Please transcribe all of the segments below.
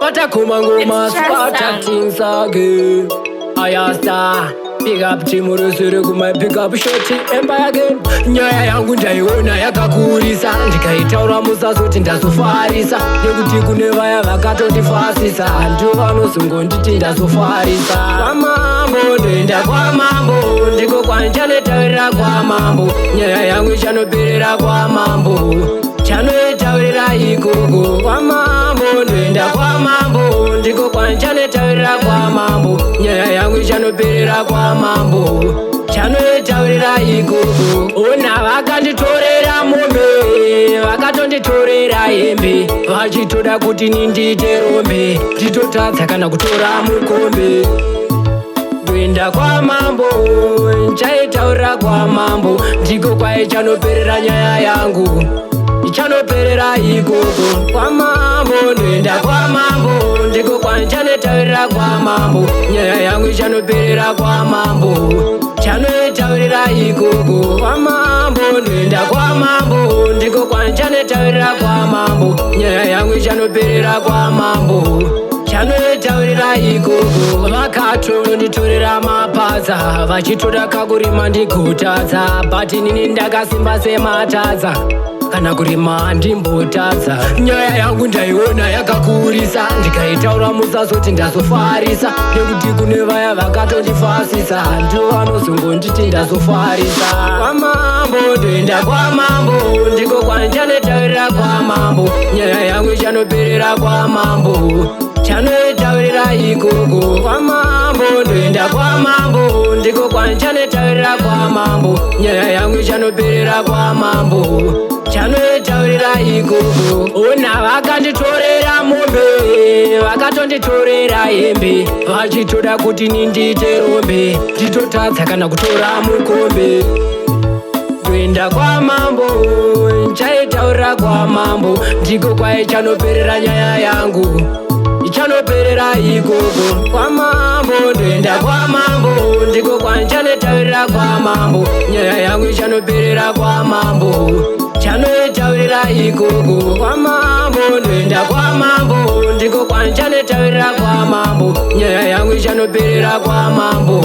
Watakuma ngoma squatter things again. Ayasta pick up chimurusuru kuma pick up shoti empire again. Nyaya yangu ndaiona yakakurisa, ndikaitaura musazoti ndazofarisa, nekuti kune vaya vakatondifasisa, ndivo vanozongonditi ndazofarisa. Kwamambo ndoenda kwamambo, ndiko kwanchanetaurira kwamambo. Nyaya yangu ichanoperera kwamambo, chanoitaurira ikoko. Kwamambo ndoenda kwamambo, ndiko kwanchanetaurira kwamambo. Nyaya yangu ichanoperera kwamambo, chanoitaurira ikoko. Ona vakanditorera mombe, vakatonditorera hembe, vachitoda kuti nindiite rombe, nditotadza kana kutora mukombe. Ndoenda kwamambo, nchaitaurira kwamambo, ndiko kwaichanoperera nyaya yangu, ichanoperera ikoko. Kwamambo ndoenda kwamambo, ndiko kwanchanetaurira kwamambo. Nyaya yangu ichanoperera kwamambo, chanoitaurira ikoko. Kwamambo ndoenda kwamambo, ndiko kwanchanetaurira kwamambo. Nyaya yangu ichanoperera kwamambo, chanoitaurira ikoko. Vakatonditorera mapadza, vachitoda kakurima ndigotadza, but inini ndakasimba sematadza, kana kurima ndimbotadza. Nyaya yangu ndaiona yakakurisa, ndikaitaura musazoti ndazofarisa, nekuti kune vaya vakatondifasisa, ndivo vanozongonditi ndazofarisa. Kwamambo ndoenda kwamambo, ndiko kwanchanetaurira kwamambo. Nyaya yangu ichanoperera kwamambo, chanoitaurira ikoko. Kwamambo ndoenda kwamambo, ndiko kwanchanetaurira kwamambo. Nyaya yangu ichanoperera kwamambo, chanoitaurira ikoko. Ona vakanditorera mombe, vakatonditorera hembe, vachitoda kuti nindiite rombe, nditotadza kana kutora mukombe. Ndoenda kwamambo, nchaitaurira kwamambo, ndiko kwaichanoperera nyaya yangu, ichanoperera ikoko. Kwamambo ndoenda kwamambo, ndiko kwanchanetaurira kwamambo. Nyaya yangu ichanoperera kwamambo, chanoitaurira ikoko. Kwamambo ndoenda kwamambo, ndiko kwanchanetaurira kwamambo. Nyaya yangu ichanoperera kwamambo,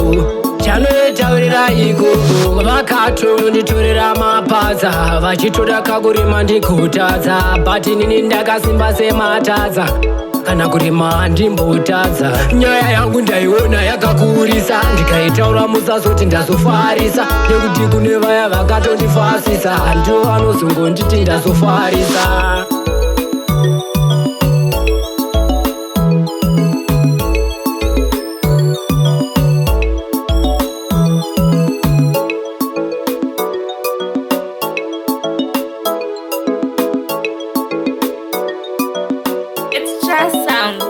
chanoitaurira ikoko. Vakatonditorera mapadza, vachitoda kakurima ndigotadza, but inini ndakasimba sematadza, kana kurima ndimbotadza. Nyaya yangu ndaiona yakakurisa, ndikaitaura musazoti ndazofarisa, nekuti kune vaya vakatondifasisa, ndivo vanozongonditi ndazofarisa. It's just sound.